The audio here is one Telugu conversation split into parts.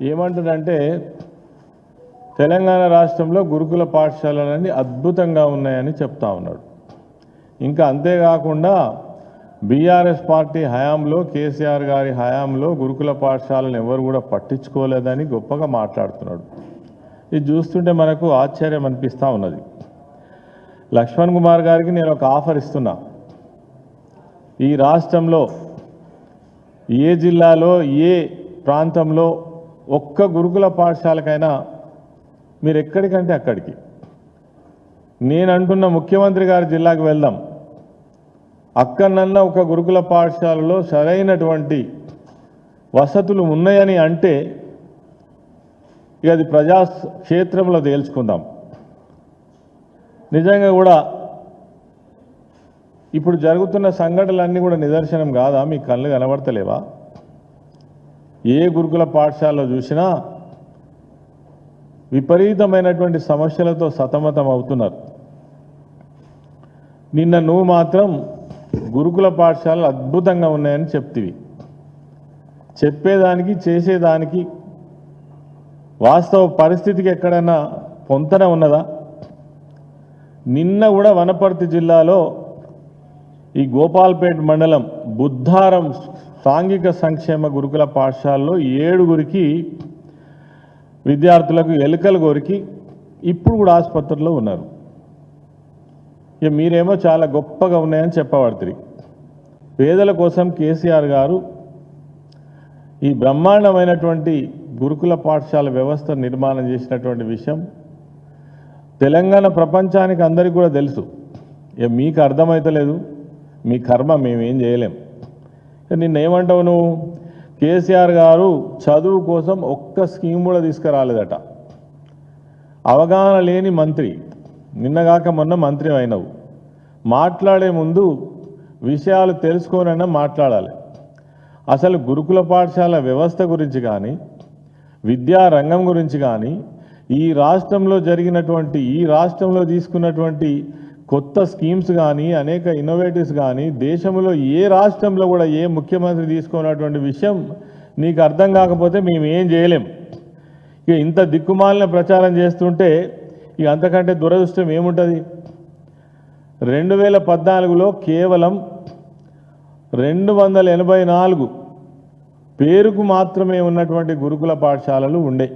ఏమంటాడంటే తెలంగాణ రాష్ట్రంలో గురుకుల పాఠశాలలన్నీ అద్భుతంగా ఉన్నాయని చెప్తా ఉన్నాడు. ఇంకా అంతేకాకుండా బీఆర్ఎస్ పార్టీ హయాంలో కేసీఆర్ గారి హయాంలో గురుకుల పాఠశాలను ఎవరు కూడా పట్టించుకోలేదని గొప్పగా మాట్లాడుతున్నాడు. ఇది చూస్తుంటే మనకు ఆశ్చర్యం అనిపిస్తూ ఉన్నది. లక్ష్మణ్ కుమార్ గారికి నేను ఒక ఆఫర్ ఇస్తున్నా. ఈ రాష్ట్రంలో ఏ జిల్లాలో ఏ ప్రాంతంలో ఒక్క గురుకుల పాఠశాలకైనా మీరు ఎక్కడికంటే అక్కడికి, నేను అంటున్న ముఖ్యమంత్రి గారి జిల్లాకు వెళ్దాం, అక్కడనన్నా ఒక గురుకుల పాఠశాలలో సరైనటువంటి వసతులు ఉన్నాయని అంటే ఇక అది ప్రజా క్షేత్రంలో తేల్చుకుందాం. నిజంగా కూడా ఇప్పుడు జరుగుతున్న సంఘటనలన్నీ కూడా నిదర్శనం కాదా? మీ కళ్ళు కనబడతలేవా? ఏ గురుకుల పాఠశాలలో చూసినా విపరీతమైనటువంటి సమస్యలతో సతమతం అవుతున్నారు. నిన్న నువ్వు మాత్రం గురుకుల పాఠశాలలు అద్భుతంగా ఉన్నాయని చెప్తివి. చెప్పేదానికి చేసేదానికి వాస్తవ పరిస్థితికి ఎక్కడైనా పొంతన ఉన్నదా? నిన్న కూడా వనపర్తి జిల్లాలో ఈ గోపాల్పేట్ మండలం బుద్ధారం సాంఘిక సంక్షేమ గురుకుల పాఠశాలలో 7గురికి విద్యార్థులకు ఎలుకలు కోరికి ఇప్పుడు కూడా ఆసుపత్రిలో ఉన్నారు. ఇక మీరేమో చాలా గొప్పగా ఉన్నాయని చెప్పబడుతుంది. పేదల కోసం కేసీఆర్ గారు ఈ బ్రహ్మాండమైనటువంటి గురుకుల పాఠశాల వ్యవస్థ నిర్మాణం చేసినటువంటి విషయం తెలంగాణ ప్రపంచానికి అందరికీ కూడా తెలుసు. ఇక మీకు అర్థమైతలేదు, మీ కర్మ మేమేం చేయలేం. నిన్నేమంటావు నువ్వు? కేసీఆర్ గారు చదువు కోసం ఒక్క స్కీమ్ కూడా తీసుకురాలేదట. అవగాహన లేని మంత్రి, నిన్నగాక మొన్న మంత్రి అయినవు. మాట్లాడే ముందు విషయాలు తెలుసుకోనైనా మాట్లాడాలి. అసలు గురుకుల పాఠశాల వ్యవస్థ గురించి కానీ విద్యా రంగం గురించి కానీ ఈ రాష్ట్రంలో జరిగినటువంటి ఈ రాష్ట్రంలో తీసుకున్నటువంటి కొత్త స్కీమ్స్ కానీ అనేక ఇన్నోవేటివ్స్ కానీ దేశంలో ఏ రాష్ట్రంలో కూడా ఏ ముఖ్యమంత్రి తీసుకున్నటువంటి విషయం నీకు అర్థం కాకపోతే మేము ఏం చేయలేం. ఇక ఇంత దిక్కుమాలిన ప్రచారం చేస్తుంటే ఇక అంతకంటే దురదృష్టం ఏముంటుంది? 2014లో కేవలం 284 పేరుకు మాత్రమే ఉన్నటువంటి గురుకుల పాఠశాలలు ఉండే.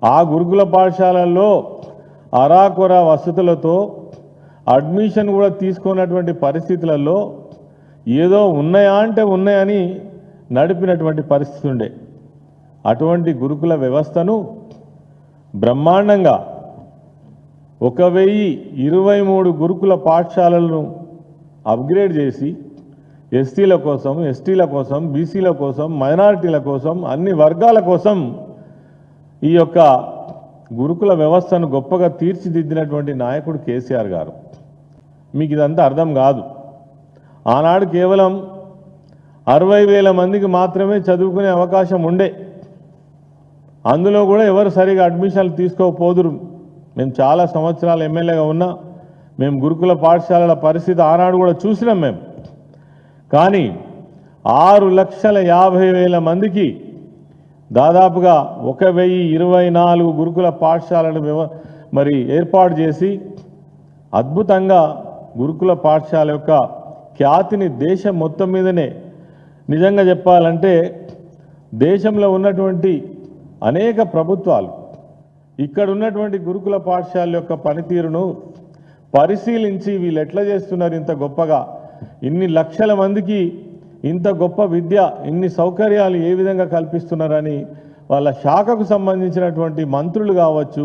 ఆ గురుకుల పాఠశాలల్లో అరాకొర వసతులతో అడ్మిషన్ కూడా తీసుకున్నటువంటి పరిస్థితులలో ఏదో ఉన్నాయా అంటే ఉన్నాయని నడిపినటువంటి పరిస్థితి ఉండే. అటువంటి గురుకుల వ్యవస్థను బ్రహ్మాండంగా 1023 గురుకుల పాఠశాలలను అప్గ్రేడ్ చేసి ఎస్టీల కోసం, ఎస్టీల కోసం, బీసీల కోసం, మైనారిటీల కోసం, అన్ని వర్గాల కోసం ఈ యొక్క గురుకుల వ్యవస్థను గొప్పగా తీర్చిదిద్దినటువంటి నాయకుడు కేసీఆర్ గారు. మీకు ఇదంతా అర్థం కాదు. ఆనాడు కేవలం 60,000 మందికి మాత్రమే చదువుకునే అవకాశం ఉండే. అందులో కూడా ఎవరు సరిగా అడ్మిషన్లు తీసుకోకపోదురు. మేము చాలా సంవత్సరాలు ఎమ్మెల్యేగా ఉన్నా మేము గురుకుల పాఠశాలల పరిస్థితి ఆనాడు కూడా చూసినాం మేము. కానీ 6,50,000 మందికి దాదాపుగా 1,024 గురుకుల పాఠశాలను మరి ఏర్పాటు చేసి అద్భుతంగా గురుకుల పాఠశాల యొక్క ఖ్యాతిని దేశం మొత్తం మీదనే, నిజంగా చెప్పాలంటే దేశంలో ఉన్నటువంటి అనేక ప్రభుత్వాలు ఇక్కడ ఉన్నటువంటి గురుకుల పాఠశాల యొక్క పనితీరును పరిశీలించి వీళ్ళు ఎట్లా చేస్తున్నారు, ఇంత గొప్పగా ఇన్ని లక్షల మందికి ఇంత గొప్ప విద్య, ఇన్ని సౌకర్యాలు ఏ విధంగా కల్పిస్తున్నారని వాళ్ళ శాఖకు సంబంధించినటువంటి మంత్రులు కావచ్చు,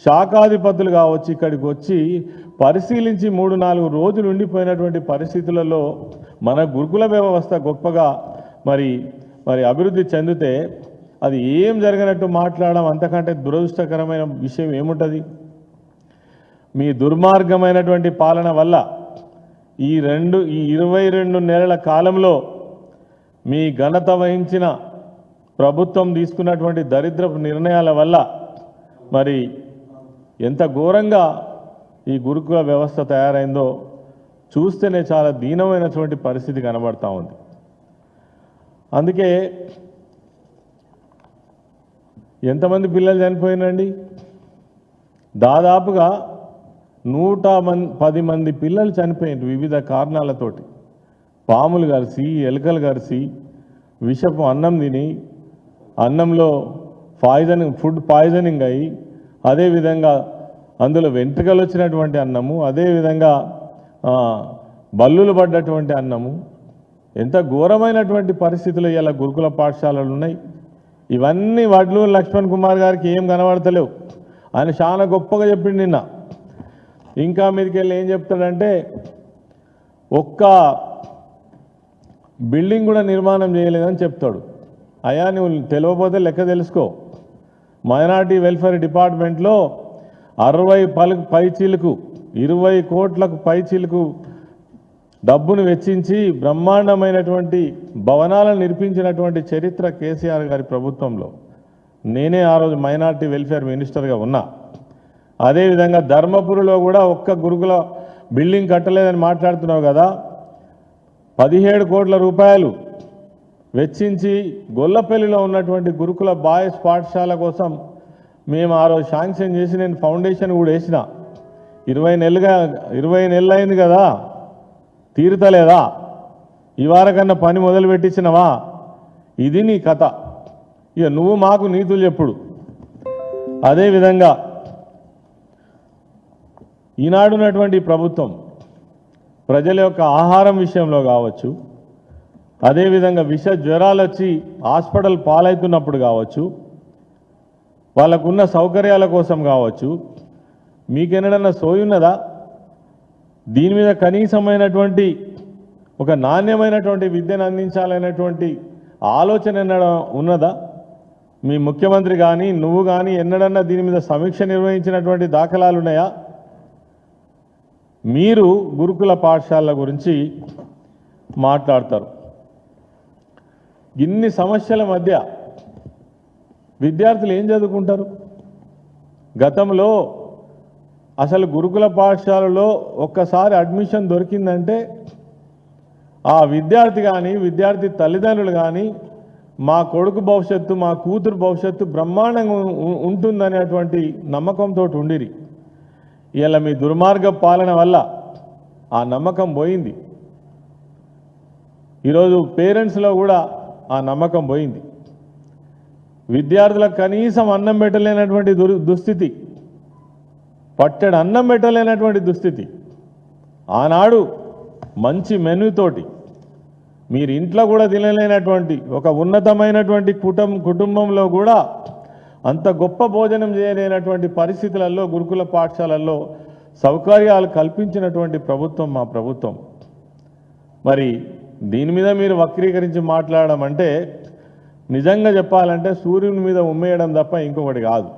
శాఖాధిపతులు కావచ్చు, ఇక్కడికి వచ్చి పరిశీలించి 3-4 రోజులు ఉండిపోయినటువంటి పరిస్థితులలో మన గురుకుల వ్యవస్థ గొప్పగా మరి అభివృద్ధి చెందితే అది ఏం జరగనట్టు మాట్లాడడం అంతకంటే దురదృష్టకరమైన విషయం ఏముంటుంది? మీ దుర్మార్గమైనటువంటి పాలన వల్ల ఈ 22 నెలల కాలంలో మీ ఘనత వహించిన ప్రభుత్వం తీసుకున్నటువంటి దరిద్రపు నిర్ణయాల వల్ల మరి ఎంత ఘోరంగా ఈ గురుకుల వ్యవస్థ తయారైందో చూస్తేనే చాలా దీనమైనటువంటి పరిస్థితి కనబడతా ఉంది. అందుకే ఎంతమంది పిల్లలు చనిపోయినండి? దాదాపుగా 110 మంది పిల్లలు చనిపోయినారు వివిధ కారణాలతోటి. పాములు కరిసి, ఎలుకలు కరిసి, విషపు అన్నం తిని, అన్నంలో ఫుడ్ పాయిజనింగ్ అయ్యి, అదేవిధంగా అందులో వెంట్రుకలు వచ్చినటువంటి అన్నము, అదేవిధంగా బల్లులు పడ్డటువంటి అన్నము. ఎంత ఘోరమైనటువంటి పరిస్థితులు ఇలా గురుకుల పాఠశాలలు ఉన్నాయి. ఇవన్నీ వడ్లూరు లక్ష్మణ్ కుమార్ గారికి ఏం కనబడతలేవు. ఆయన చాలా గొప్పగా చెప్పిండు నిన్న. ఇంకా మీదకి వెళ్ళి ఏం చెప్తాడంటే, ఒక్క బిల్డింగ్ కూడా నిర్మాణం చేయలేదని చెప్తాడు. అయ్యా నువ్వు తెలియకపోతే లెక్క తెలుసుకో. మైనారిటీ వెల్ఫేర్ డిపార్ట్మెంట్లో 60 పైచీలకు 20 కోట్లకు పైచీలకు డబ్బును వెచ్చించి బ్రహ్మాండమైనటువంటి భవనాలను నిర్మించినటువంటి చరిత్ర కేసీఆర్ గారి ప్రభుత్వంలో. నేనే ఆ రోజు మైనారిటీ వెల్ఫేర్ మినిస్టర్గా ఉన్నా. అదేవిధంగా ధర్మపురిలో కూడా ఒక్క గురుకుల బిల్డింగ్ కట్టలేదని మాట్లాడుతున్నావు కదా. 17 కోట్ల రూపాయలు వెచ్చించి గొల్లపల్లిలో ఉన్నటువంటి గురుకుల బాయ్స్ పాఠశాల కోసం మేము ఆ రోజు శాంక్షన్ చేసి నేను ఫౌండేషన్ కూడా వేసిన. 20 నెలలు అయింది కదా, తీరుతలేదా? ఈ వారకన్నా పని మొదలు పెట్టించినవా? ఇది నీ కథ. ఇక నువ్వు మాకు నీతులు చెప్పుడు. అదేవిధంగా ఈనాడున్నటువంటి ప్రభుత్వం ప్రజల యొక్క ఆహారం విషయంలో కావచ్చు, అదేవిధంగా విష జ్వరాలు వచ్చి హాస్పిటల్ పాలవుతున్నప్పుడు కావచ్చు, వాళ్ళకున్న సౌకర్యాల కోసం కావచ్చు, మీకెన్నడన్నా సోయున్నదా? దీని మీద కనీసమైనటువంటి ఒక నాణ్యమైనటువంటి విద్యను అందించాలనేటువంటి ఆలోచన ఉన్నదా? మీ ముఖ్యమంత్రి కానీ నువ్వు కానీ ఎన్నడన్నా దీని మీద సమీక్ష నిర్వహించినటువంటి దాఖలాలు ఉన్నాయా? మీరు గురుకుల పాఠశాలల గురించి మాట్లాడతారు. ఇన్ని సమస్యల మధ్య విద్యార్థులు ఏం చదువుకుంటారు? గతంలో అసలు గురుకుల పాఠశాలలో ఒక్కసారి అడ్మిషన్ దొరికిందంటే ఆ విద్యార్థి కానీ విద్యార్థి తల్లిదండ్రులు కానీ మా కొడుకు భవిష్యత్తు, మా కూతురు భవిష్యత్తు బ్రహ్మాండంగా ఉంటుందనేటువంటి నమ్మకంతో ఉండిరి. ఇలా మీ దుర్మార్గ పాలన వల్ల ఆ నమ్మకం పోయింది. ఈరోజు పేరెంట్స్లో కూడా ఆ నమ్మకం పోయింది. విద్యార్థులకు కనీసం అన్నం పెట్టలేనటువంటి దుస్థితి, పట్టెడు అన్నం పెట్టలేనటువంటి దుస్థితి. ఆనాడు మంచి మెనూతోటి మీరు ఇంట్లో కూడా తినలేనటువంటి ఒక ఉన్నతమైనటువంటి కుటుంబంలో కూడా అంత గొప్ప భోజనం చేయలేనటువంటి పరిస్థితులలో గురుకుల పాఠశాలల్లో సౌకర్యాలు కల్పించినటువంటి ప్రభుత్వం మా ప్రభుత్వం. మరి దీని మీద మీరు వక్రీకరించి మాట్లాడడం అంటే నిజంగా చెప్పాలంటే సూర్యుని మీద ఉమ్మేయడం తప్ప ఇంకొకటి కాదు.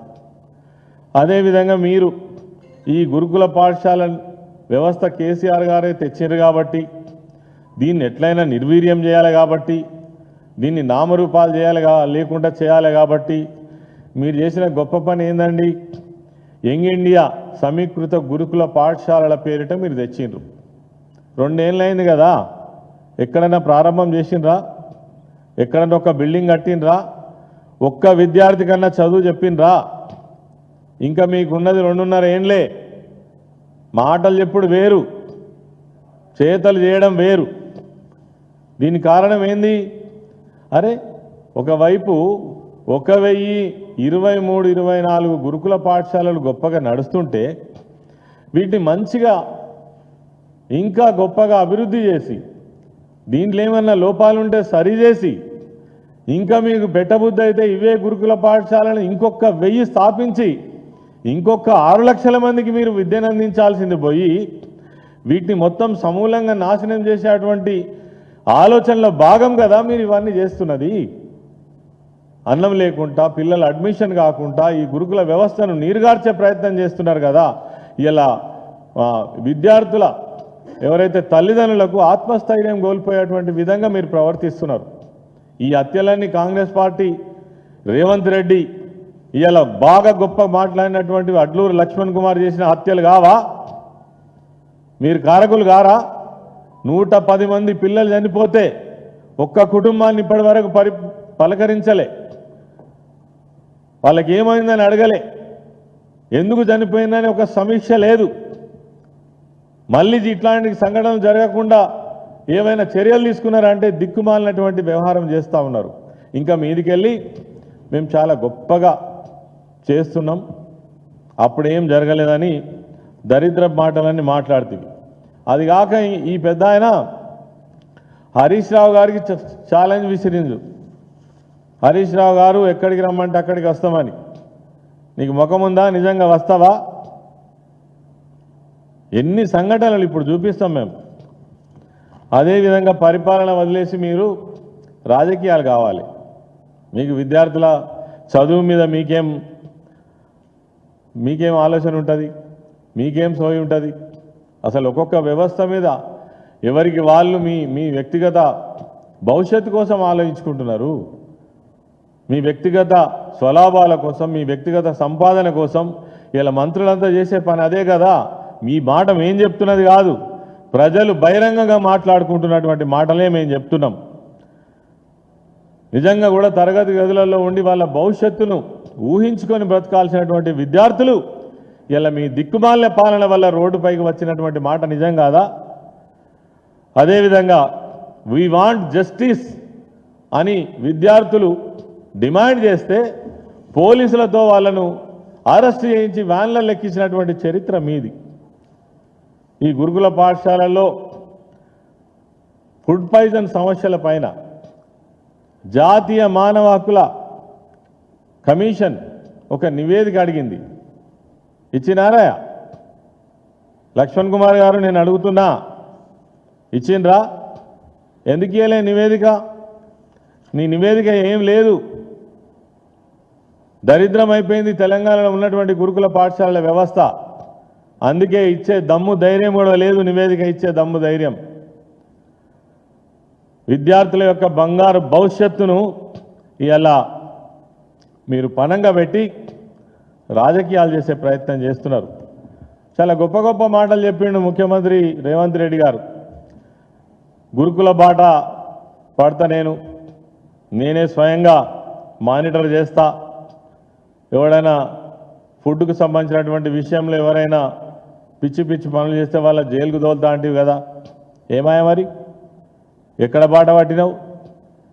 అదేవిధంగా మీరు ఈ గురుకుల పాఠశాల వ్యవస్థ కేసీఆర్ గారే తెచ్చారు కాబట్టి, దీన్ని ఎట్లయినా నిర్వీర్యం చేయాలి కాబట్టి, దీన్ని నామరూపాలు లేకుండా చేయాలి కాబట్టి మీరు చేసిన గొప్ప పని ఏందండి? యంగ్ ఇండియా సమీకృత గురుకుల పాఠశాలల పేరిట మీరు తెచ్చిండ్రు. 2 ఏళ్ళైంది కదా, ఎక్కడైనా ప్రారంభం చేసిండ్రా? ఎక్కడన్నా ఒక బిల్డింగ్ కట్టినరా? ఒక్క విద్యార్థి కన్నా చదువు చెప్పిండ్రా? ఇంకా మీకున్నది 2.5 ఏండ్లే. మాటలు చెప్పుడు వేరు, చేతలు చేయడం వేరు. దీని కారణం ఏంది? అరే ఒకవైపు 1023-24 గురుకుల పాఠశాలలు గొప్పగా నడుస్తుంటే వీటిని మంచిగా ఇంకా గొప్పగా అభివృద్ధి చేసి దీంట్లో ఏమన్నా లోపాలుంటే సరిచేసి ఇంకా మీకు పెట్టబుద్ధి అయితే ఇవే గురుకుల పాఠశాలను ఇంకొక 1000 స్థాపించి ఇంకొక 6 లక్షల మందికి మీరు విద్యను అందించాల్సింది పోయి వీటిని మొత్తం సమూలంగా నాశనం చేసేటువంటి ఆలోచనలో భాగం కదా మీరు ఇవన్నీ చేస్తున్నది. అన్నం లేకుండా పిల్లల అడ్మిషన్ కాకుండా ఈ గురుకుల వ్యవస్థను నీరుగార్చే ప్రయత్నం చేస్తున్నారు కదా. ఇలా విద్యార్థుల ఎవరైతే తల్లిదండ్రులకు ఆత్మస్థైర్యం కోల్పోయేటువంటి విధంగా మీరు ప్రవర్తిస్తున్నారు. ఈ హత్యలన్నీ కాంగ్రెస్ పార్టీ రేవంత్ రెడ్డి ఇలా బాగా గొప్ప మాట్లాడినటువంటి అడ్లూరు లక్ష్మణ్ కుమార్ చేసిన హత్యలు కావా? మీరు కారకులు గారా? 110 మంది పిల్లలు చనిపోతే ఒక్క కుటుంబాన్ని ఇప్పటి వరకు పలకరించలే. వాళ్ళకి ఏమైందని అడగలే, ఎందుకు చనిపోయిందని ఒక సమీక్ష లేదు. మళ్ళీ ఇట్లాంటి సంఘటనలు జరగకుండా ఏమైనా చర్యలు తీసుకున్నారంటే దిక్కుమాలినటువంటి వ్యవహారం చేస్తూ ఉన్నారు. ఇంకా మీదికెళ్ళి మేము చాలా గొప్పగా చేస్తున్నాం, అప్పుడేం జరగలేదని దరిద్ర మాటలన్నీ మాట్లాడుతుంది. అది కాక ఈ పెద్ద ఆయన హరీష్ రావు గారికి ఛాలెంజ్ విసిరించు. హరీష్ రావు గారు ఎక్కడికి రమ్మంటే అక్కడికి వస్తామని. నీకు ముఖం ఉందా? నిజంగా వస్తావా? ఎన్ని సంఘటనలు ఇప్పుడు చూపిస్తాం మేము. అదేవిధంగా పరిపాలన వదిలేసి మీరు రాజకీయాలు కావాలి. మీకు విద్యార్థుల చదువు మీద మీకేం ఆలోచన ఉంటుంది? మీకేం సోయి ఉంటుంది? అసలు ఒక్కొక్క వ్యవస్థ మీద ఎవరికి వాళ్ళు మీ వ్యక్తిగత భవిష్యత్తు కోసం ఆలోచించుకుంటున్నారు. మీ వ్యక్తిగత స్వలాభాల కోసం, మీ వ్యక్తిగత సంపాదన కోసం ఇలా మంత్రులంతా చేసే పని అదే కదా. మీ మాట మేం చెప్తున్నది కాదు, ప్రజలు బహిరంగంగా మాట్లాడుకుంటున్నటువంటి మాటలే మేము చెప్తున్నాం. నిజంగా కూడా తరగతి గదులలో ఉండి వాళ్ళ భవిష్యత్తును ఊహించుకొని బ్రతకాల్సినటువంటి విద్యార్థులు ఇలా మీ దిక్కుమాలిన పాలన వల్ల రోడ్డుపైకి వచ్చినటువంటి మాట నిజం కాదా? అదేవిధంగా వీ వాంట్ జస్టిస్ అని విద్యార్థులు డిమాండ్ చేస్తే పోలీసులతో వాళ్ళను అరెస్ట్ చేయించి వ్యాన్లలో ఎక్కించినటువంటి చరిత్ర మీది. ఈ గురుకుల పాఠశాలల్లో ఫుడ్ పాయిజన్ సమస్యల పైన జాతీయ మానవ హక్కుల కమిషన్ ఒక నివేదిక అడిగింది. ఇచ్చినారా? లక్ష్మణ్ కుమార్ గారు నేను అడుగుతున్నా, ఇచ్చిండ్రా? ఎందుకు ఇవ్వలే నివేదిక? నీ నివేదిక ఏం లేదు. దరిద్రం అయిపోయింది తెలంగాణలో ఉన్నటువంటి గురుకుల పాఠశాలల వ్యవస్థ. అందుకే ఇచ్చే దమ్ము ధైర్యం కూడా లేదు, నివేదిక ఇచ్చే దమ్ము ధైర్యం. విద్యార్థుల యొక్క బంగారు భవిష్యత్తును ఇలా మీరు పణంగా పెట్టి రాజకీయాలు చేసే ప్రయత్నం చేస్తున్నారు. చాలా గొప్ప గొప్ప మాటలు చెప్పిండు ముఖ్యమంత్రి రేవంత్ రెడ్డి గారు. గురుకుల బాట పడతా, నేనే స్వయంగా మానిటర్ చేస్తా, ఎవడైనా ఫుడ్కు సంబంధించినటువంటి విషయంలో ఎవరైనా పిచ్చి పిచ్చి పనులు చేస్తే వాళ్ళ జైలుకు తోలుతా అంటివి కదా. ఏమాయ మరి? ఎక్కడ బాట పట్టినావు?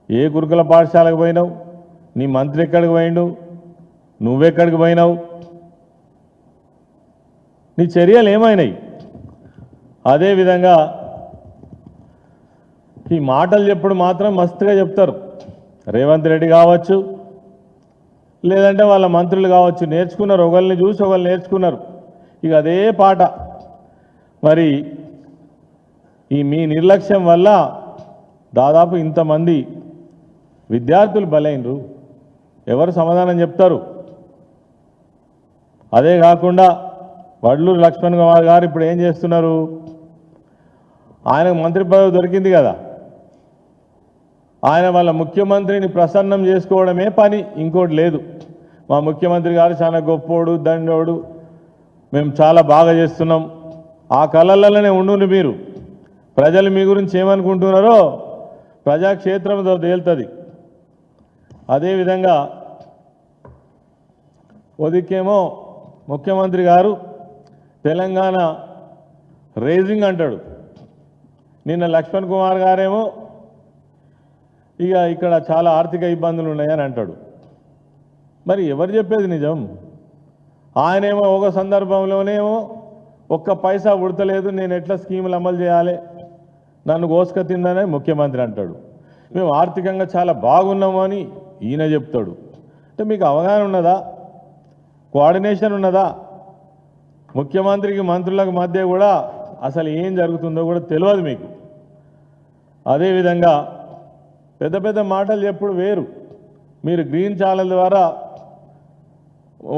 ఏ గురుకుల పాఠశాలకు పోయినావు? నీ మంత్రి ఎక్కడికి పోయిండు? నువ్వెక్కడికి పోయినావు? నీ చర్యలు ఏమైనాయి? అదేవిధంగా ఈ మాటలు చెప్పుడు మాత్రం మస్తుగా చెప్తారు. రేవంత్ రెడ్డి కావచ్చు, లేదంటే వాళ్ళ మంత్రులు కావచ్చు, నేర్చుకున్నారు. ఒకళ్ళని చూసి ఒకళ్ళు నేర్చుకున్నారు. ఇక అదే పాట. మరి మీ నిర్లక్ష్యం వల్ల దాదాపు ఇంతమంది విద్యార్థులు బలైనరు. ఎవరు సమాధానం చెప్తారు? అదే కాకుండా వడ్లూరు లక్ష్మణ్ కుమార్ గారు ఇప్పుడు ఏం చేస్తున్నారు? ఆయనకు మంత్రి పదవి దొరికింది కదా, ఆయన వాళ్ళ ముఖ్యమంత్రిని ప్రసన్నం చేసుకోవడమే పని, ఇంకోటి లేదు. మా ముఖ్యమంత్రి గారు చాలా గొప్పోడు, దండోడు, మేము చాలా బాగా చేస్తున్నాం. ఆ కళలలోనే ఉండు. మీరు ప్రజలు మీ గురించి ఏమనుకుంటున్నారో ప్రజాక్షేత్రంతో తేలుతుంది. అదేవిధంగా ఒదికేమో ముఖ్యమంత్రి గారు తెలంగాణ రేజింగ్ అంటాడు. నిన్న లక్ష్మణ్ కుమార్ గారేమో ఇక్కడ చాలా ఆర్థిక ఇబ్బందులు ఉన్నాయని అంటాడు. మరి ఎవరు చెప్పేది నిజం? ఆయనేమో ఒక సందర్భంలోనేమో ఒక్క పైసా ఉడతలేదు, నేను ఎట్లా స్కీములు అమలు చేయాలి, నన్ను గోసుక తిందనే ముఖ్యమంత్రి అంటాడు. మేము ఆర్థికంగా చాలా బాగున్నాము అని ఈయన చెప్తాడు. అంటే మీకు అవగాహన ఉన్నదా? కోఆర్డినేషన్ ఉన్నదా? ముఖ్యమంత్రికి మంత్రులకు మధ్య కూడా అసలు ఏం జరుగుతుందో కూడా తెలియదు మీకు. అదేవిధంగా పెద్ద పెద్ద మాటలు చెప్పుడు వేరు. మీరు గ్రీన్ ఛానల్ ద్వారా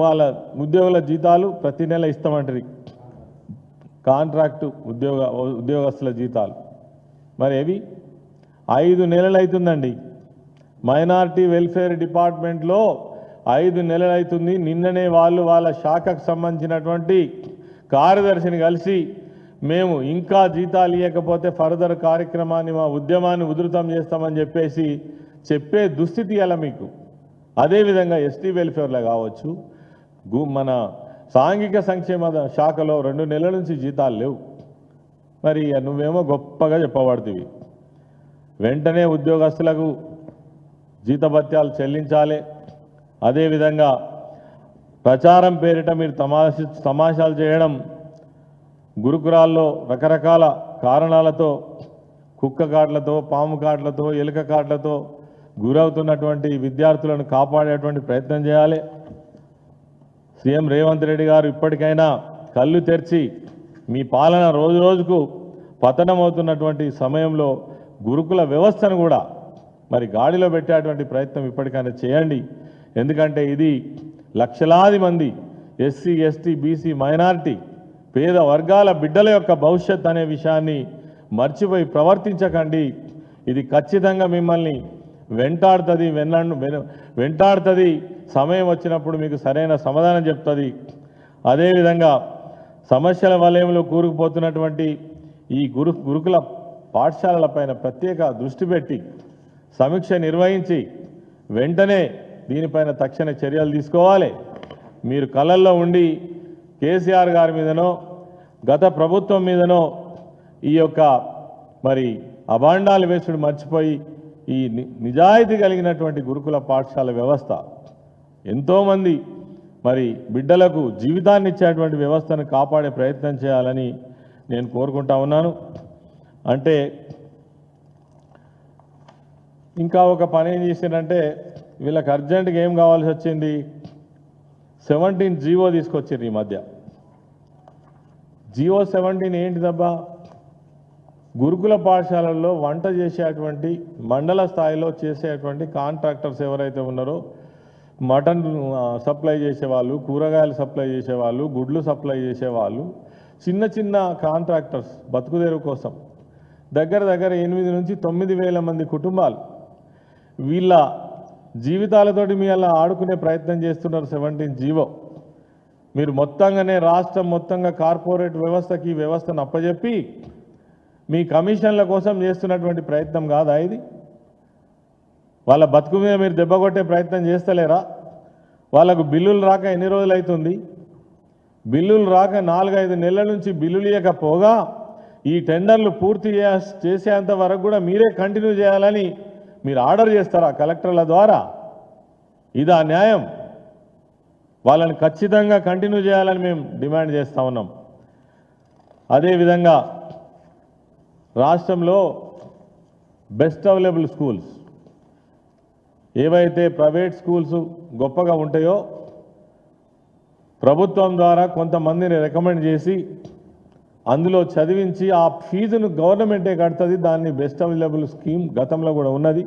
వాళ్ళ ఉద్యోగుల జీతాలు ప్రతి నెల ఇస్తామంటారు, కాంట్రాక్టు ఉద్యోగస్తుల జీతాలు. మరి అవి 5 నెలలు అవుతుందండి. మైనారిటీ వెల్ఫేర్ డిపార్ట్మెంట్లో 5 నెలలు అవుతుంది. నిన్ననే వాళ్ళ శాఖకు సంబంధించినటువంటి కార్యదర్శిని కలిసి మేము ఇంకా జీతాలు ఇవ్వకపోతే ఫర్దర్ కార్యక్రమాన్ని, మా ఉద్యమాన్ని ఉధృతం చేస్తామని చెప్పే దుస్థితి అలా మీకు. అదేవిధంగా ఎస్టీ వెల్ఫేర్లో కావచ్చు, మన సాంఘిక సంక్షేమ శాఖలో 2 నెలల నుంచి జీతాలు లేవు. మరి నువ్వేమో గొప్పగా చెప్పబడుతుంది. వెంటనే ఉద్యోగస్తులకు జీతభత్యాలు చెల్లించాలి. అదేవిధంగా ప్రచారం పేరిట మీరు తమాషాలు చేయడం, గురుకులాల్లో రకరకాల కారణాలతో కుక్క కాట్లతో, పాము కాట్లతో, ఎలుక కాట్లతో గురవుతున్నటువంటి విద్యార్థులను కాపాడేటువంటి ప్రయత్నం చేయాలి. సీఎం రేవంత్ రెడ్డి గారు ఇప్పటికైనా కళ్ళు తెరిచి మీ పాలన రోజు రోజుకు పతనమవుతున్నటువంటి సమయంలో గురుకుల వ్యవస్థను కూడా మరి గాడిలో పెట్టేటువంటి ప్రయత్నం ఇప్పటికైనా చేయండి. ఎందుకంటే ఇది లక్షలాది మంది ఎస్సీ, ఎస్టీ, బీసీ, మైనారిటీ పేద వర్గాల బిడ్డల యొక్క భవిష్యత్ అనే విషయాన్ని మర్చిపోయి ప్రవర్తించకండి. ఇది ఖచ్చితంగా మిమ్మల్ని వెంటాడుతుంది. సమయం వచ్చినప్పుడు మీకు సరైన సమాధానం చెప్తుంది. అదేవిధంగా సమస్యల వలయంలో కూరుకుపోతున్నటువంటి ఈ గురుకుల పాఠశాలలపైన ప్రత్యేక దృష్టి పెట్టి సమీక్ష నిర్వహించి వెంటనే దీనిపైన తక్షణ చర్యలు తీసుకోవాలి. మీరు కళల్లో ఉండి కేసీఆర్ గారి మీదనో గత ప్రభుత్వం మీదనో ఈ యొక్క మరి అభాండాలు వేసుడు మర్చిపోయి ఈ నిజాయితీ కలిగినటువంటి గురుకుల పాఠశాల వ్యవస్థ ఎంతోమంది మరి బిడ్డలకు జీవితాన్ని ఇచ్చేటువంటి వ్యవస్థను కాపాడే ప్రయత్నం చేయాలని నేను కోరుకుంటా ఉన్నాను. అంటే ఇంకా ఒక పని ఏం చేసిందంటే వీళ్ళకి అర్జెంటుగా ఏం కావాల్సి వచ్చింది, 17 జీవో తీసుకొచ్చారు ఈ మధ్య. జీవో 17 ఏంటిదబ్బా? గురుకుల పాఠశాలల్లో వంట చేసేటువంటి మండల స్థాయిలో చేసేటువంటి కాంట్రాక్టర్స్ ఎవరైతే ఉన్నారో, మటన్ సప్లై చేసేవాళ్ళు, కూరగాయలు సప్లై చేసేవాళ్ళు, గుడ్లు సప్లై చేసేవాళ్ళు, చిన్న చిన్న కాంట్రాక్టర్స్ బతుకుదేరు కోసం దగ్గర 8 నుంచి 9 వేల మంది కుటుంబాలు వీళ్ళ జీవితాలతోటి మీ అలా ఆడుకునే ప్రయత్నం చేస్తున్నారు. 17 జీవో మీరు మొత్తంగానే రాష్ట్రం మొత్తంగా కార్పొరేట్ వ్యవస్థకి ఈ వ్యవస్థను అప్పచెప్పి మీ కమిషన్ల కోసం చేస్తున్నటువంటి ప్రయత్నం కాదా ఇది? వాళ్ళ బతుకు మీద మీరు దెబ్బ కొట్టే ప్రయత్నం చేస్తలేరా? వాళ్ళకు బిల్లులు రాక ఎన్ని రోజులు అవుతుంది? బిల్లులు రాక 4-5 నెలల నుంచి బిల్లులు ఇవ్వకపోగా ఈ టెండర్లు పూర్తి చేసేంత వరకు కూడా మీరే కంటిన్యూ చేయాలని మీరు ఆర్డర్ చేస్తారా కలెక్టర్ల ద్వారా? ఇదా న్యాయం? వాళ్ళని ఖచ్చితంగా కంటిన్యూ చేయాలని మేము డిమాండ్ చేస్తూ ఉన్నాం. అదేవిధంగా రాష్ట్రంలో బెస్ట్ అవైలబుల్ స్కూల్స్ ఏవైతే ప్రైవేట్ స్కూల్స్ గొప్పగా ఉంటాయో ప్రభుత్వం ద్వారా కొంతమందిని రికమెండ్ చేసి అందులో చదివించి ఆ ఫీజును గవర్నమెంటే కడుతుంది. దాన్ని బెస్ట్ అవైలబుల్ స్కీమ్ గతంలో కూడా ఉన్నది.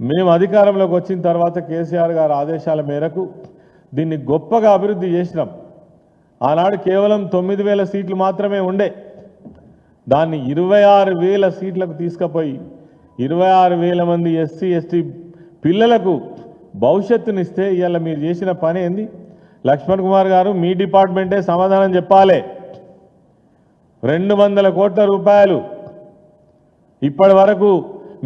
మేము అధికారంలోకి వచ్చిన తర్వాత కేసీఆర్ గారి ఆదేశాల మేరకు దీన్ని గొప్పగా అభివృద్ధి చేసినాం. ఆనాడు కేవలం 9,000 సీట్లు మాత్రమే ఉండే, దాన్ని 26,000 సీట్లకు తీసుకుపోయి 26,000 మంది ఎస్సీ, ఎస్టీ పిల్లలకు భవిష్యత్తునిస్తే ఇవాళ మీరు చేసిన పని ఏంది? లక్ష్మణ్ కుమార్ గారు మీ డిపార్ట్మెంటే సమాధానం చెప్పాలి. 200 కోట్ల రూపాయలు ఇప్పటి వరకు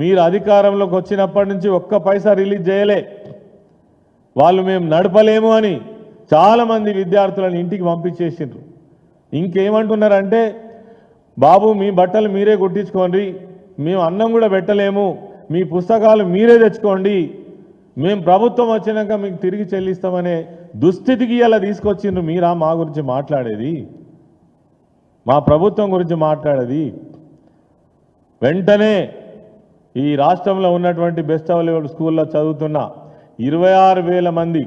మీరు అధికారంలోకి వచ్చినప్పటి నుంచి ఒక్క పైసా రిలీజ్ చేయలే. వాళ్ళు మేము నడపలేము అని చాలామంది విద్యార్థులను ఇంటికి పంపించేసిండ్రు. ఇంకేమంటున్నారంటే, బాబు మీ బట్టలు మీరే కుట్టించుకోండి, మేము అన్నం కూడా పెట్టలేము, మీ పుస్తకాలు మీరే తెచ్చుకోండి, మేము ప్రభుత్వం వచ్చినాక మీకు తిరిగి చెల్లిస్తామనే దుస్థితికి ఇలా తీసుకొచ్చిండ్రు. మీరా మా గురించి మాట్లాడేది? మా ప్రభుత్వం గురించి మాట్లాడేది? వెంటనే ఈ రాష్ట్రంలో ఉన్నటువంటి బెస్ట్ అవైలబుల్ స్కూల్లో చదువుతున్న 26,000 మంది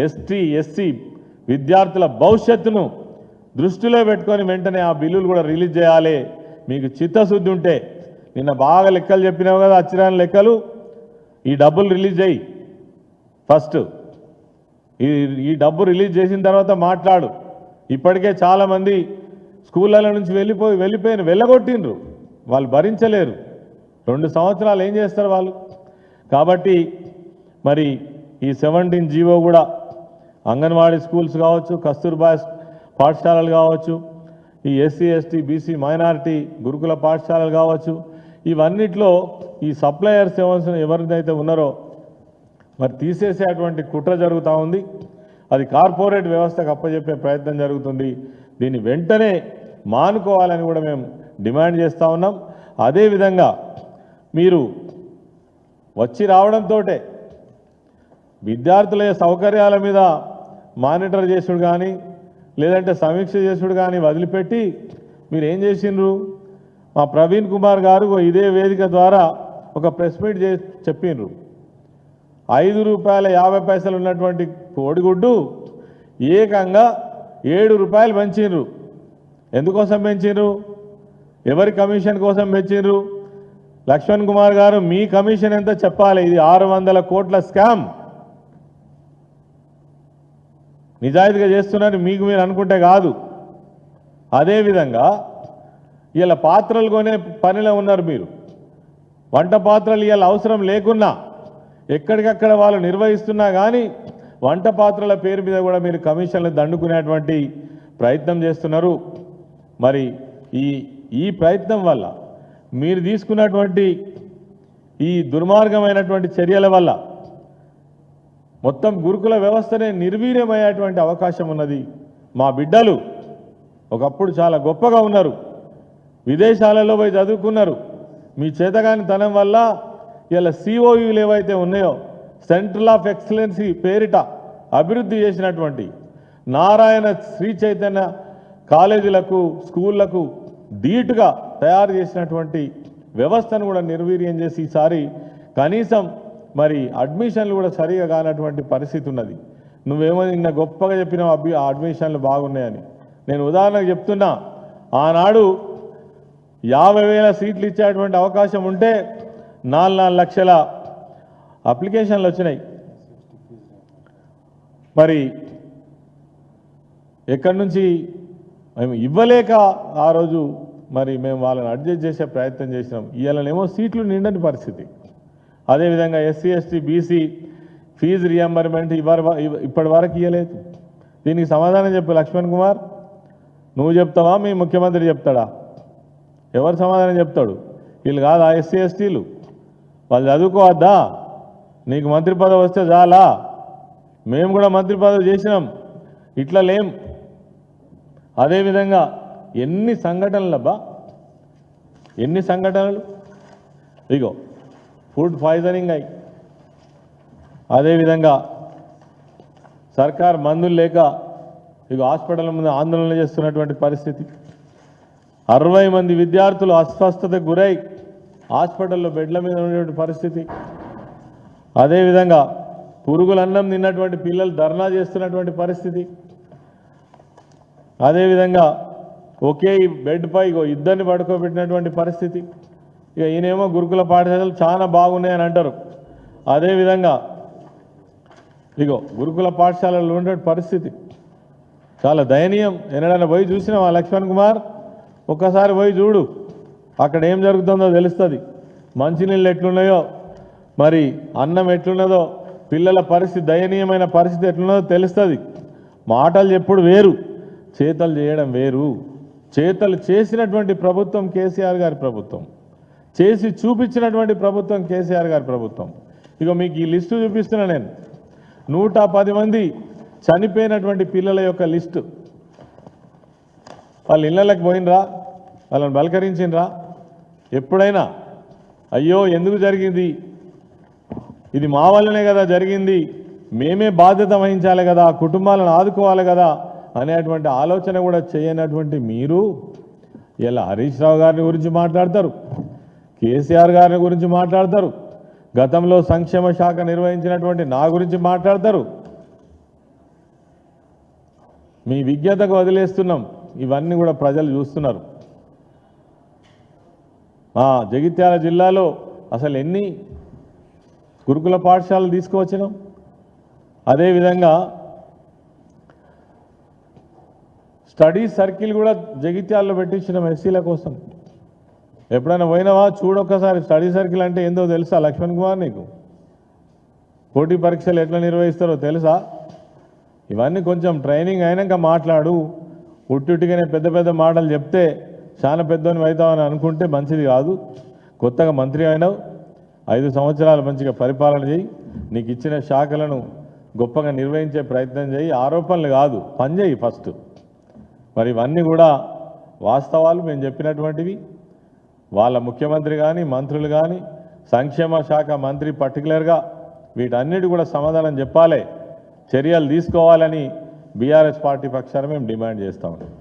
ఎస్టీ, ఎస్సీ విద్యార్థుల భవిష్యత్తును దృష్టిలో పెట్టుకొని వెంటనే ఆ బిల్లులు కూడా రిలీజ్ చేయాలి. మీకు చిత్తశుద్ధి ఉంటే నిన్న బాగా లెక్కలు చెప్పినావు కదా, అచ్చిరాని లెక్కలు, ఈ డబ్బులు రిలీజ్ చేయి ఫస్ట్. ఈ డబ్బు రిలీజ్ చేసిన తర్వాత మాట్లాడు. ఇప్పటికే చాలామంది స్కూళ్ళ నుంచి వెళ్ళగొట్టిండ్రు. వాళ్ళు భరించలేరు. 2 సంవత్సరాలు ఏం చేస్తారు వాళ్ళు? కాబట్టి మరి ఈ 17 జీవో కూడా అంగన్వాడీ స్కూల్స్ కావచ్చు, కస్తూర్బా పాఠశాలలు కావచ్చు, ఈ ఎస్సీ, ఎస్టీ, బీసీ, మైనారిటీ గురుకుల పాఠశాలలు కావచ్చు, ఇవన్నిట్లో ఈ సప్లయర్స్ ఎవరిదైతే ఉన్నారో మరి తీసేసేటువంటి కుట్ర జరుగుతూ ఉంది. అది కార్పొరేట్ వ్యవస్థకు అప్పచెప్పే ప్రయత్నం జరుగుతుంది. దీన్ని వెంటనే మానుకోవాలని కూడా మేము డిమాండ్ చేస్తూ ఉన్నాం. అదేవిధంగా మీరు వచ్చి రావడంతో విద్యార్థుల సౌకర్యాల మీద మానిటర్ చేసుడు కానీ లేదంటే సమీక్ష చేసుడు కానీ వదిలిపెట్టి మీరు ఏం చేసిండ్రు? మా ప్రవీణ్ కుమార్ గారు ఇదే వేదిక ద్వారా ఒక ప్రెస్ మీట్ చెప్పిండ్రు. ₹5.50 ఉన్నటువంటి కోడిగుడ్డు ఏకంగా ₹7 పెంచిండ్రు. ఎందుకోసం పెంచిండ్రు? ఎవరి కమిషన్ కోసం పెంచిండ్రు? లక్ష్మణ్ కుమార్ గారు మీ కమిషన్ ఎంత చెప్పాలి? ఇది 600 కోట్ల స్కామ్. నిజాయితీగా చేస్తున్నారు మీకు మీరు అనుకుంటే కాదు. అదేవిధంగా ఇలా పాత్రలు కొనే పనిలో ఉన్నారు మీరు. వంట పాత్రలు ఇలా అవసరం లేకున్నా ఎక్కడికక్కడ వాళ్ళు నిర్వహిస్తున్నా కానీ వంట పాత్రల పేరు మీద కూడా మీరు కమిషన్లు దండుకునేటువంటి ప్రయత్నం చేస్తున్నారు. మరి ఈ ప్రయత్నం వల్ల మీరు తీసుకున్నటువంటి ఈ దుర్మార్గమైనటువంటి చర్యల వల్ల మొత్తం గురుకుల వ్యవస్థనే నిర్వీర్యమయ్యేటువంటి అవకాశం ఉన్నది. మా బిడ్డలు ఒకప్పుడు చాలా గొప్పగా ఉన్నారు, విదేశాలలో పోయి చదువుకున్నారు. మీ చేతగాని తనం వల్ల ఇలా సిఓయూలు ఏవైతే ఉన్నాయో సెంట్రల్ ఆఫ్ ఎక్సలెన్సీ పేరిట అభివృద్ధి చేసినటువంటి నారాయణ శ్రీ చైతన్య కాలేజీలకు స్కూళ్లకు ధీటుగా తయారు చేసినటువంటి వ్యవస్థను కూడా నిర్వీర్యం చేసి ఈసారి కనీసం మరి అడ్మిషన్లు కూడా సరిగా కానటువంటి పరిస్థితి ఉన్నది. నువ్వేమో నిన్న గొప్పగా చెప్పినావు ఆ అడ్మిషన్లు బాగున్నాయని. నేను ఉదాహరణకు చెప్తున్నా, ఆనాడు 50,000 సీట్లు ఇచ్చేటువంటి అవకాశం ఉంటే 4 లక్షల అప్లికేషన్లు వచ్చినాయి. మరి ఎక్కడి నుంచి మేము ఇవ్వలేక ఆ రోజు మరి మేము వాళ్ళని అడ్జస్ట్ చేసే ప్రయత్నం చేసినాం. ఇవాళనేమో సీట్లు నిండని పరిస్థితి. అదేవిధంగా SC ST BC fees reimbursement ఇప్పటి వరకు ఇవ్వలేదు. దీనికి సమాధానం చెప్పు లక్ష్మణ్ కుమార్. నువ్వు చెప్తావా? మీ ముఖ్యమంత్రి చెప్తాడా? ఎవరు సమాధానం చెప్తాడు? వీళ్ళు కాదా ఎస్సీ ఎస్టీలు? వాళ్ళు చదువుకోవద్దా? నీకు మంత్రి పదవి వస్తే చాలా? మేము కూడా మంత్రి పదవి చేసినాం, ఇట్లా లేం. అదేవిధంగా ఎన్ని సంఘటనలబ్బా, ఎన్ని సంఘటనలు. ఇగో ఫుడ్ పాయిజనింగ్ అయి, అదేవిధంగా సర్కార్ మందులు లేక ఇక హాస్పిటల్ ముందు ఆందోళన చేస్తున్నటువంటి పరిస్థితి. 60 మంది విద్యార్థులు అస్వస్థతకు గురై హాస్పిటల్లో బెడ్ల మీద ఉన్నటువంటి పరిస్థితి. అదేవిధంగా పురుగుల అన్నం తిన్నటువంటి పిల్లలు ధర్నా చేస్తున్నటువంటి పరిస్థితి. అదేవిధంగా ఒకే బెడ్పై ఇద్దరిని పడుకోబెట్టినటువంటి పరిస్థితి. ఇక ఈయనేమో గురుకుల పాఠశాలలు చాలా బాగున్నాయని అంటారు. అదేవిధంగా ఇగో గురుకుల పాఠశాలలో ఉన్నటువంటి పరిస్థితి చాలా దయనీయం. ఎన్నడైనా పోయి చూసినావా లక్ష్మణ్ కుమార్? ఒక్కసారి పోయి చూడు, అక్కడ ఏం జరుగుతుందో తెలుస్తుంది. మంచినీళ్ళు ఎట్లున్నాయో, మరి అన్నం ఎట్లున్నదో, పిల్లల పరిస్థితి దయనీయమైన పరిస్థితి ఎట్లున్నదో తెలుస్తుంది. మాటలు చెప్పుడు వేరు, చేతలు చేయడం వేరు. చేతలు చేసినటువంటి ప్రభుత్వం కేసీఆర్ గారి ప్రభుత్వం, చేసి చూపించినటువంటి ప్రభుత్వం కేసీఆర్ గారి ప్రభుత్వం. ఇక మీకు ఈ లిస్టు చూపిస్తున్నా నేను. 110 మంది చనిపోయినటువంటి పిల్లల యొక్క లిస్టు. వాళ్ళ ఇళ్ళకి పోయినరా? వాళ్ళని బలకరించినరా? ఎప్పుడైనా అయ్యో ఎందుకు జరిగింది, ఇది మా వల్లనే కదా జరిగింది, మేమే బాధ్యత వహించాలి కదా, కుటుంబాలను ఆదుకోవాలి కదా అనేటువంటి ఆలోచన కూడా చేయనటువంటి మీరు ఇలా హరీష్ రావు గారిని గురించి మాట్లాడతారు, కేసీఆర్ గారిని గురించి మాట్లాడతారు, గతంలో సంక్షేమ శాఖ నిర్వహించినటువంటి నా గురించి మాట్లాడతారు. మీ విజ్ఞతకు వదిలేస్తున్నాం. ఇవన్నీ కూడా ప్రజలు చూస్తున్నారు. జగిత్యాల జిల్లాలో అసలు ఎన్ని గురుకుల పాఠశాలలు తీసుకువచ్చినాం. అదేవిధంగా స్టడీ సర్కిల్ కూడా జగిత్యాలలో పెట్టించినాం ఎస్సీల కోసం. ఎప్పుడైనా పోయినావా? చూడొక్కసారి. స్టడీ సర్కిల్ అంటే ఏందో తెలుసా లక్ష్మణ్ కుమార్ నీకు? పోటీ పరీక్షలు ఎట్లా నిర్వహిస్తారో తెలుసా? ఇవన్నీ కొంచెం ట్రైనింగ్ అయినాక మాట్లాడు. ఉట్టిగానే పెద్ద పెద్ద మాటలు చెప్తే చాలా పెద్దోని అవుతామని అనుకుంటే మంచిది కాదు. కొత్తగా మంత్రి అయినావు, 5 సంవత్సరాలు మంచిగా పరిపాలన చేయి. నీకు ఇచ్చిన శాఖలను గొప్పగా నిర్వహించే ప్రయత్నం చేయి, ఆరోపణలు కాదు, పని చేయి ఫస్ట్. మరి ఇవన్నీ కూడా వాస్తవాలు మేము చెప్పినటువంటివి. వాళ్ళ ముఖ్యమంత్రి కానీ మంత్రులు కానీ సంక్షేమ శాఖ మంత్రి పర్టికులర్గా వీటన్నిటి కూడా సమాధానం చెప్పాలి, చర్యలు తీసుకోవాలని బీఆర్ఎస్ పార్టీ పక్షాన మేము డిమాండ్ చేస్తా ఉన్నాం.